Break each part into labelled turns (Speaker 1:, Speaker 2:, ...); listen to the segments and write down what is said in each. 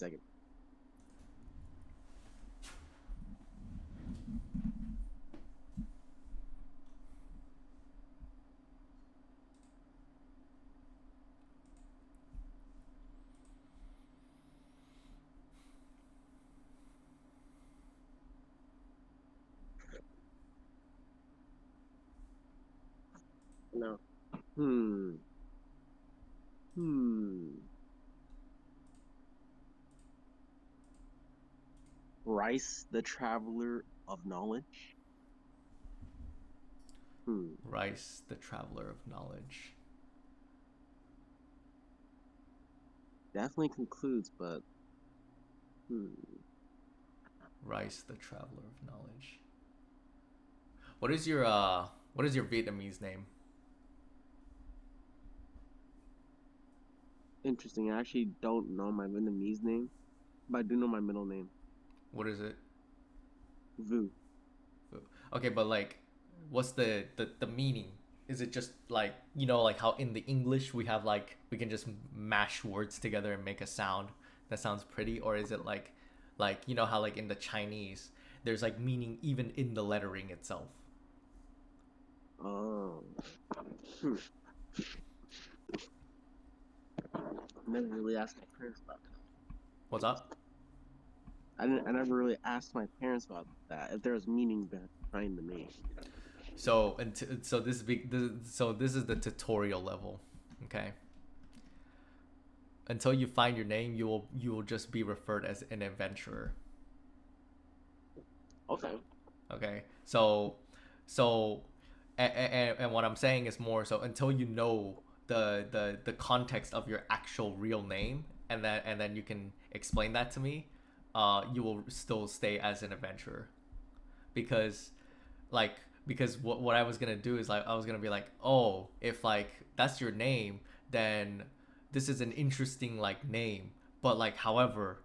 Speaker 1: Second. No. Hmm. Hmm. Rice, the traveler of knowledge. Hmm.
Speaker 2: Rice, the traveler of knowledge.
Speaker 1: Definitely concludes, but hmm.
Speaker 2: Rice, the traveler of knowledge. What is your Vietnamese name?
Speaker 1: Interesting. I actually don't know my Vietnamese name, but I do know my middle name.
Speaker 2: What is it?
Speaker 1: Vu.
Speaker 2: Okay, but like, what's the meaning? Is it just like, like how in the English we have like we can just mash words together and make a sound that sounds pretty, or is it like how like in the Chinese there's like meaning even in the lettering itself?
Speaker 1: Oh. Hmm. Never really asked my parents about that.
Speaker 2: What's up?
Speaker 1: I didn't. I never really asked my parents about that. If there was meaning behind the name.
Speaker 2: So this is the tutorial level, okay? Until you find your name, you will just be referred as an adventurer.
Speaker 1: Okay.
Speaker 2: Okay, so and what I'm saying is more so until you know the context of your actual real name, and then you can explain that to me, you will still stay as an adventurer. Because like because what I was gonna do is like I was gonna be like, oh, if like that's your name, then this is an interesting like name. But like, however,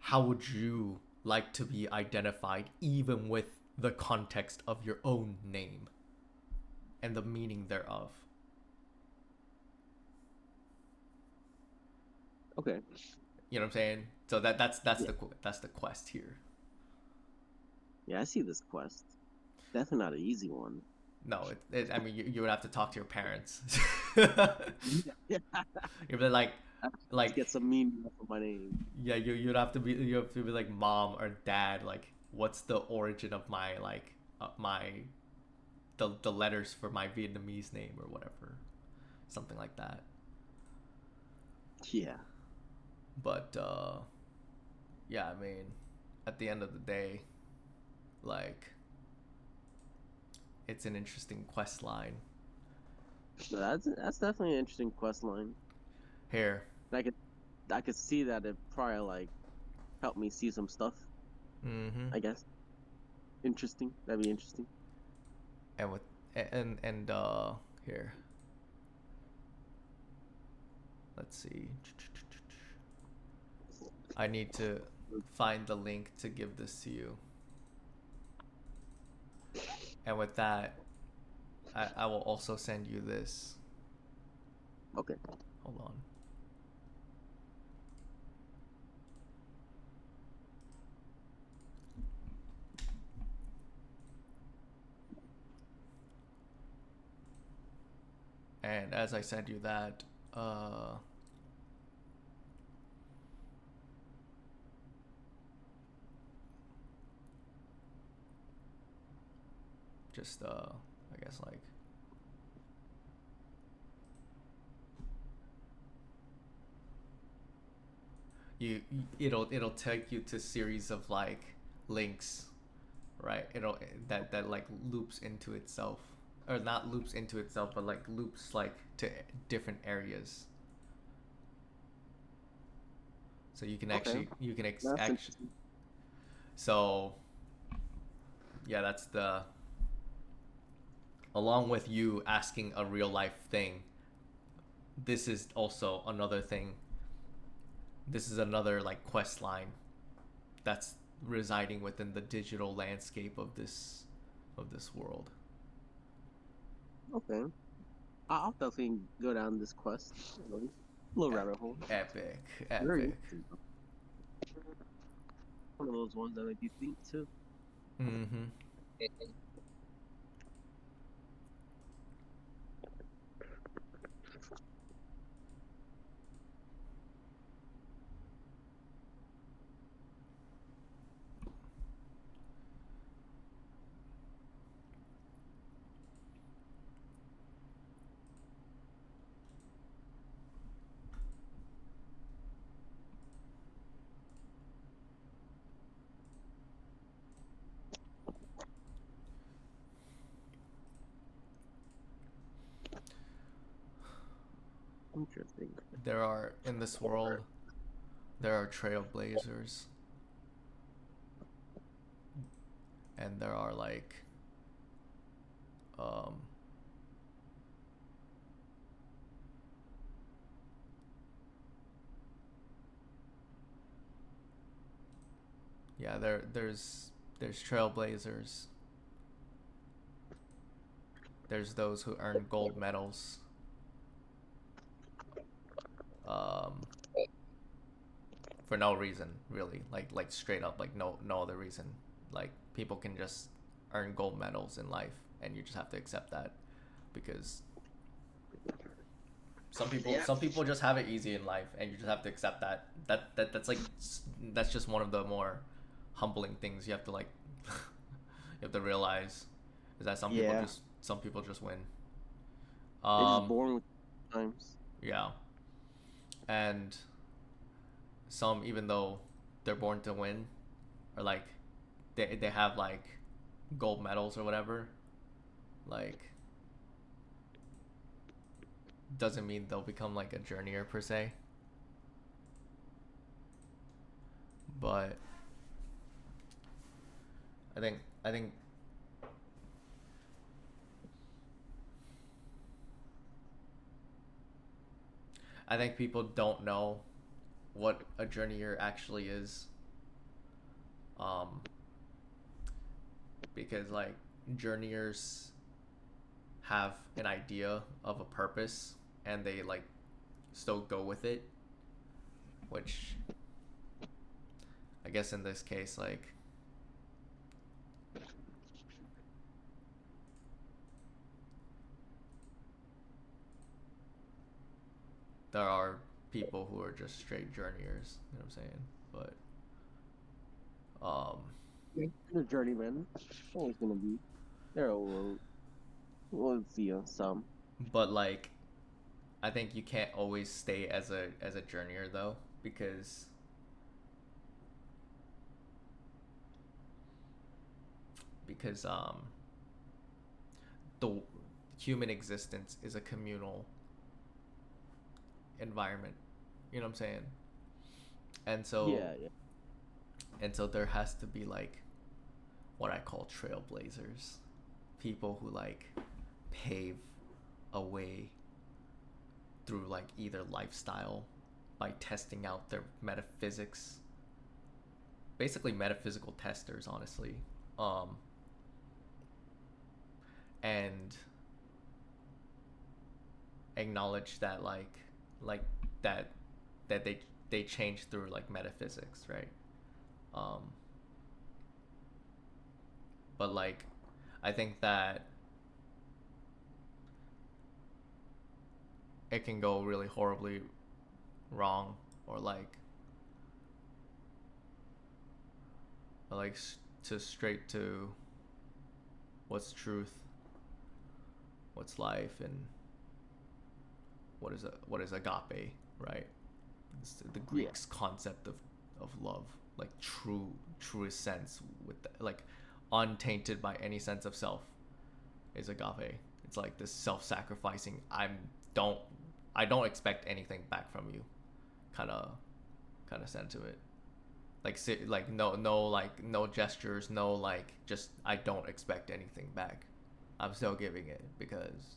Speaker 2: how would you like to be identified even with the context of your own name and the meaning thereof?
Speaker 1: Okay.
Speaker 2: You know what I'm saying? So that's
Speaker 1: Yeah.
Speaker 2: the quest here.
Speaker 1: Yeah. I see this quest. Definitely not an easy one.
Speaker 2: No, I mean you would have to talk to your parents.
Speaker 1: Yeah.
Speaker 2: You'd be
Speaker 1: Let's
Speaker 2: like
Speaker 1: get some meaning off of my name.
Speaker 2: yeah, you have to be like mom or dad, like what's the origin of my like my the letters for my Vietnamese name or whatever, something like that.
Speaker 1: Yeah.
Speaker 2: But yeah, I mean, at the end of the day, like it's an interesting quest line
Speaker 1: So that's definitely an interesting quest line.
Speaker 2: here.
Speaker 1: I could I could see that it probably like helped me see some stuff.
Speaker 2: Mm-hmm.
Speaker 1: I guess interesting. That'd be interesting.
Speaker 2: And with and here, let's see. I need to find the link to give this to you. And with that, I will also send you this.
Speaker 1: Okay.
Speaker 2: Hold on. And as I send you that, just I guess like you it'll take you to series of like links, right? It'll that like loops into itself, or not loops into itself, but like loops like to different areas. So you can
Speaker 1: Okay.
Speaker 2: actually you can
Speaker 1: That's
Speaker 2: actually
Speaker 1: interesting.
Speaker 2: so yeah, that's the along with you asking a real life thing. This is also another thing. This is another like quest line that's residing within the digital landscape of this world.
Speaker 1: Okay. I'll definitely go down this quest. Little
Speaker 2: E-
Speaker 1: rabbit hole.
Speaker 2: Epic,
Speaker 1: Very
Speaker 2: epic.
Speaker 1: interesting. those ones that make you think too.
Speaker 2: Mm-hmm.
Speaker 1: Interesting.
Speaker 2: There are in this world, there are trailblazers, and there are like, um, yeah, there's trailblazers. There's those who earn gold medals. Um, for no reason really, like straight up, like no other reason. Like people can just earn gold medals in life, and you just have to accept that because
Speaker 1: Yeah.
Speaker 2: some people just have it easy in life, and you just have to accept that. That's like that's just one of the more humbling things you have to like you have to realize is that
Speaker 1: Yeah.
Speaker 2: some people just win.
Speaker 1: They're just
Speaker 2: Um,
Speaker 1: born with times.
Speaker 2: yeah, and some, even though they're born to win, or like they have like gold medals or whatever, like doesn't mean they'll become like a journeyer per se. But I think I think I think people don't know what a journeyer actually is. Um, because like journeyers have an idea of a purpose, and they like still go with it, which I guess in this case, like there are people who are just straight journeyers. You know what I'm saying?
Speaker 1: The journeyman. Always gonna be. There will we'll see some.
Speaker 2: But like I think you can't always stay as a journeyer though, because the human existence is a communal environment. You know what I'm saying? And so
Speaker 1: Yeah, yeah.
Speaker 2: there has to be like what I call trailblazers, people who like pave a way through like either lifestyle by testing out their metaphysics, basically metaphysical testers, honestly, um, and acknowledge that like that they change through like metaphysics, right? Um, but like I think that it can go really horribly wrong, or like to straight to what's truth, what's life, and what is agape, right? It's the
Speaker 1: Yeah.
Speaker 2: Greeks concept of love, like truest sense with like untainted by any sense of self is agape. It's like this self-sacrificing. Don't I don't expect anything back from you, kind of sense to it. Like no gestures, no like just I don't expect anything back. I'm still giving it because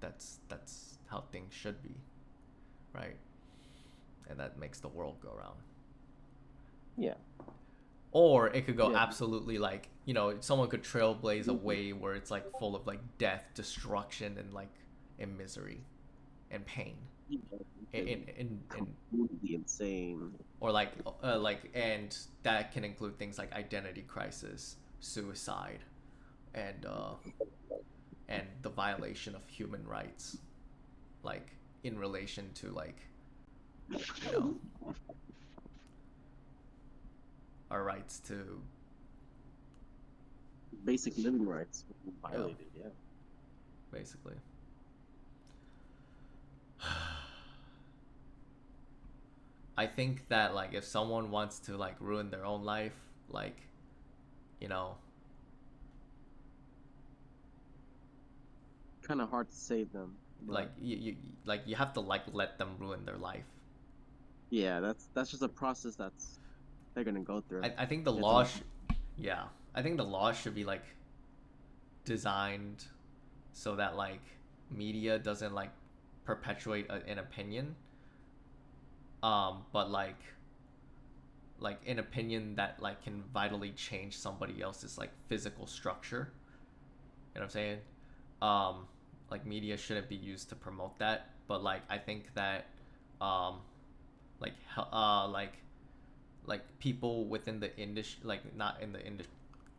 Speaker 2: that's how things should be, right? And that makes the world go round.
Speaker 1: Yeah.
Speaker 2: Or it could go
Speaker 1: Yeah.
Speaker 2: absolutely like, someone could trailblaze a way where it's like full of like death, destruction, and like and misery and pain.
Speaker 1: Yeah,
Speaker 2: in
Speaker 1: completely insane.
Speaker 2: or and that can include things like identity crisis, suicide, and the violation of human rights, like in relation to like you know our rights to
Speaker 1: Basic living rights
Speaker 2: you know
Speaker 1: violated. Yeah,
Speaker 2: basically. I think that like if someone wants to like ruin their own life, like you know,
Speaker 1: kind of hard to save them,
Speaker 2: like
Speaker 1: but
Speaker 2: you have to like let them ruin their life.
Speaker 1: yeah, that's just a process that's they're gonna go through.
Speaker 2: I think the
Speaker 1: You have to
Speaker 2: law,
Speaker 1: let.
Speaker 2: yeah, I think the law should be like designed so that like media doesn't like perpetuate an opinion, but like an opinion that like can vitally change somebody else's like physical structure. You know what I'm saying? Um, like media shouldn't be used to promote that, but like I think that um, like like people within the industry, like not in the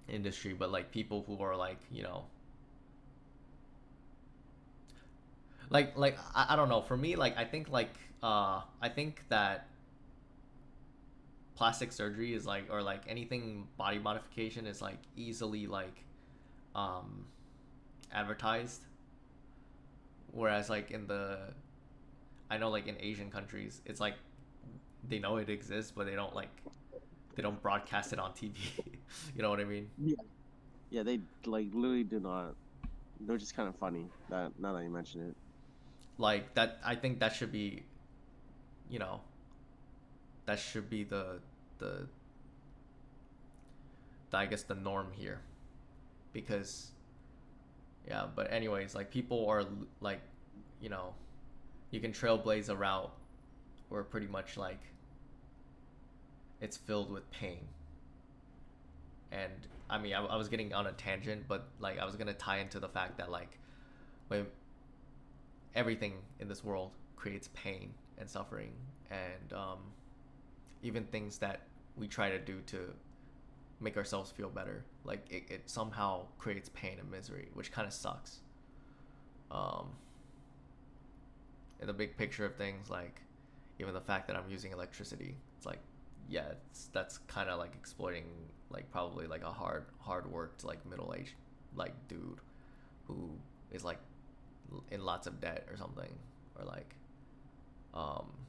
Speaker 2: industry, but like people who are like I don't know. For me, like I think that plastic surgery is like or like anything body modification is like easily like um advertised, whereas like in the I know like in Asian countries it's like they know it exists but they don't broadcast it on TV. You know what I mean?
Speaker 1: Yeah, yeah, they like literally do not. They're just kind of funny. That now that you mention it,
Speaker 2: Like that I think that should be, you know, that should be the, the I guess the norm here because yeah, but anyways, like people are like, you know, you can trailblaze a route where pretty much like it's filled with pain. And I mean, I was getting on a tangent, but like I was gonna tie into the fact that like when everything in this world creates pain and suffering, and even things that we try to do to make ourselves feel better, like it somehow creates pain and misery, which kind of sucks. Um, in the big picture of things, like even the fact that I'm using electricity, it's like, yeah, that's kind of like exploiting like probably like a hard worked like middle aged like dude who is like in lots of debt or something, or like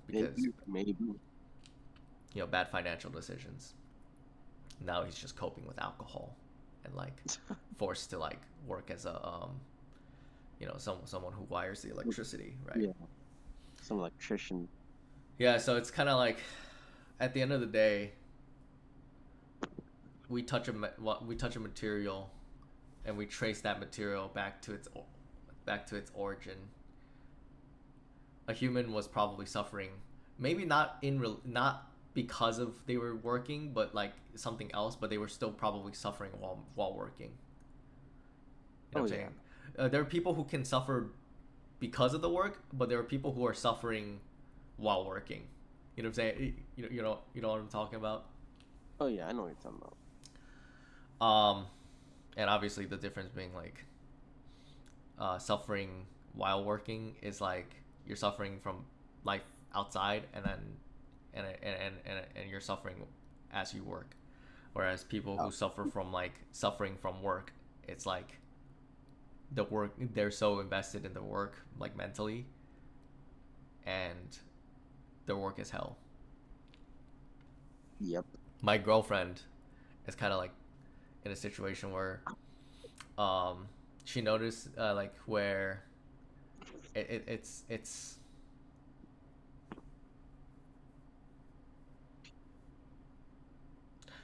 Speaker 2: because
Speaker 1: maybe
Speaker 2: bad financial decisions. Now he's just coping with alcohol and like forced to like work as a someone who wires the electricity, right?
Speaker 1: yeah, some electrician.
Speaker 2: Yeah, so it's kind of like at the end of the day, we touch a material and we trace that material back to its origin. A human was probably suffering, maybe not because of they were working, but like something else. But they were still probably suffering while working. You know
Speaker 1: Oh
Speaker 2: what I'm
Speaker 1: yeah,
Speaker 2: saying? There are people who can suffer because of the work, but there are people who are suffering while working. You know what I'm saying? You know what I'm talking about.
Speaker 1: oh yeah. I know what you're talking about.
Speaker 2: Um, and obviously the difference being like suffering while working is like you're suffering from life outside, and then and you're suffering as you work. Whereas people
Speaker 1: Oh,
Speaker 2: who suffer from like suffering from work, it's like the work they're so invested in the work like mentally, and their work is hell.
Speaker 1: yep.
Speaker 2: My girlfriend is kind of like in a situation where um she noticed like where it's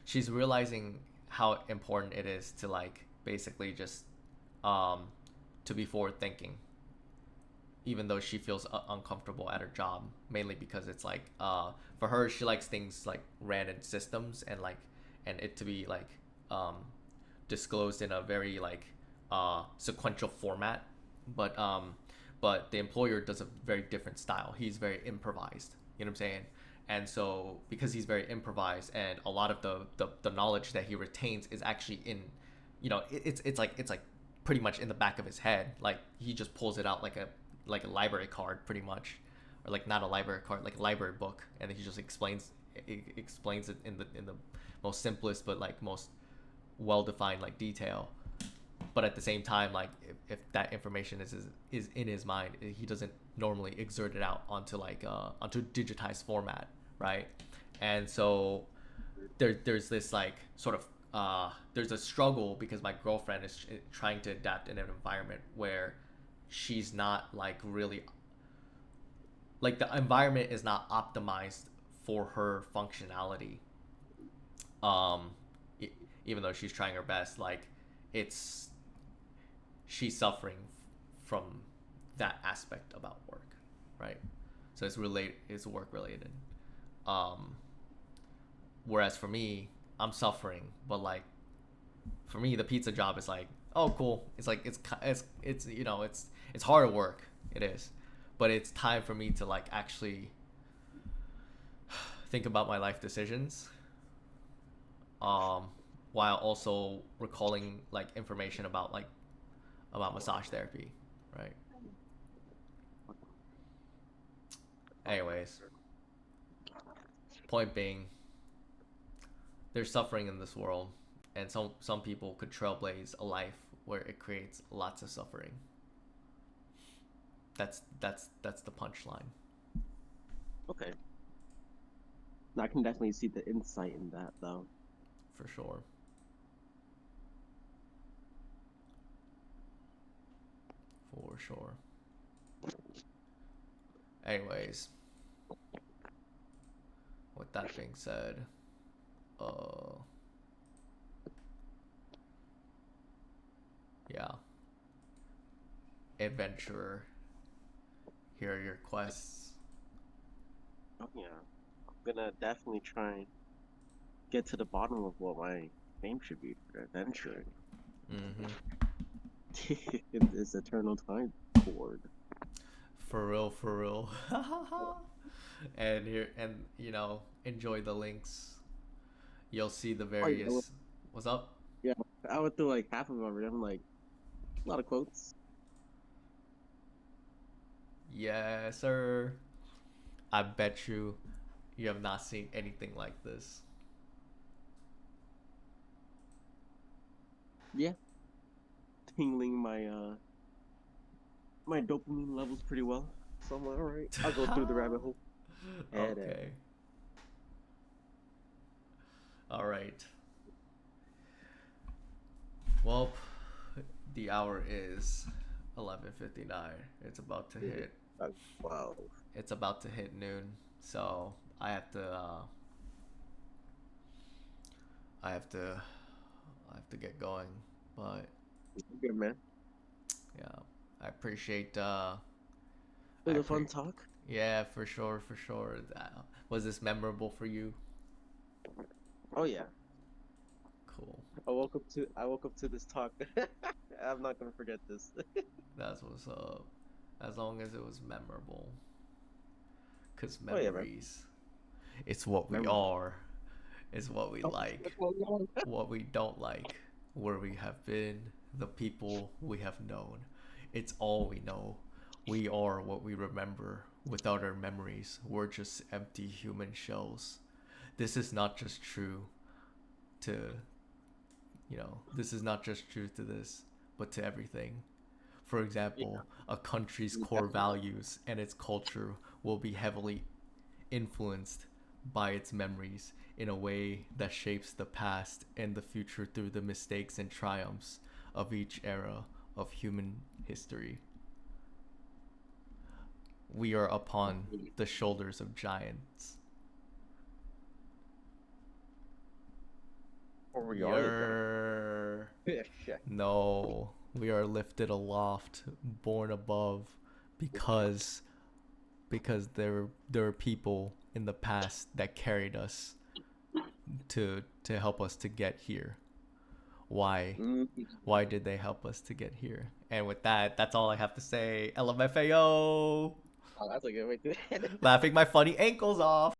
Speaker 2: she's realizing how important it is to like basically just um to be forward thinking, even though she feels uncomfortable at her job, mainly because it's like for her she likes things like ran in systems and like and it to be like um disclosed in a very like sequential format, but but the employer does a very different style. He's very improvised. You know what I'm saying? And so because he's very improvised, and a lot of the knowledge that he retains is actually in, it's like pretty much in the back of his head. Like he just pulls it out like a library card, pretty much, or like not a library card, like a library book, and he just explains it in the most simplest but like most well defined like detail. But at the same time, like if that information is in his mind, he doesn't normally exert it out onto onto digitized format, right? And so there's this like sort of there's a struggle because my girlfriend is trying to adapt in an environment where she's not like really like the environment is not optimized for her functionality. um e- Even though she's trying her best, like it's she's suffering from that aspect about work, right? So it's work related. um Whereas for me, I'm suffering, but like for me the pizza job is like, oh cool, it's like it's it's hard work, it is, but it's time for me to like actually think about my life decisions, um while also recalling like information about massage therapy, right? Anyways, point being, there's suffering in this world, and some people could trailblaze a life where it creates lots of suffering. That's the punchline.
Speaker 1: Okay. I can definitely see the insight in that, though.
Speaker 2: For sure. For sure. Anyways, with that being said, uh yeah, adventurer, here are your quests.
Speaker 1: Oh, yeah. I'm gonna definitely try and get to the bottom of what my name should be for adventuring.
Speaker 2: Mm-hmm.
Speaker 1: In this eternal time board.
Speaker 2: For real, for real. And here, and enjoy the links. You'll see the
Speaker 1: Oh, yeah.
Speaker 2: various. What's up?
Speaker 1: Yeah. I went through like half of them already. I'm like, a lot of quotes.
Speaker 2: Yes, sir. I bet you have not seen anything like this.
Speaker 1: Yeah. Tingling my dopamine levels pretty well. So I'm like, all right, I'll go through the rabbit hole. And
Speaker 2: Okay. All right. Well, the hour is 11:59.
Speaker 1: uh, wow.
Speaker 2: It's about to hit noon. So, I have to I have to get going. But
Speaker 1: Good man.
Speaker 2: yeah, I appreciate
Speaker 1: It was a fun talk.
Speaker 2: yeah, for sure, for sure. Was this memorable for you?
Speaker 1: Oh yeah.
Speaker 2: Cool.
Speaker 1: I woke up to this talk. I'm not gonna forget this.
Speaker 2: That's what's up. As long as it was memorable. Cause
Speaker 1: Oh yeah, man.
Speaker 2: memories, it's what we
Speaker 1: Remember.
Speaker 2: are. It's what we
Speaker 1: Oh,
Speaker 2: like. What we don't like. Where we have been. The people we have known. It's all we know. We are what we remember. Without our memories, we're just empty human shells. This is not just true to, this is not just true to this, but to everything. For
Speaker 1: yeah.
Speaker 2: example, a country's core
Speaker 1: Definitely.
Speaker 2: values and its culture will be heavily influenced by its memories in a way that shapes the past and the future through the mistakes and triumphs of each era of human history. We are upon the shoulders of giants.
Speaker 1: Or we are the giant.
Speaker 2: Yer.
Speaker 1: Yeah. Shit.
Speaker 2: No, we are lifted aloft, born above, because there are people in the past that carried us to help us to get here. Why?
Speaker 1: Mm,
Speaker 2: Why did they help us to get here? And with that, that's all I have to say. LMFAO!
Speaker 1: Oh, that's a good way to end it.
Speaker 2: Laughing my funny ankles off.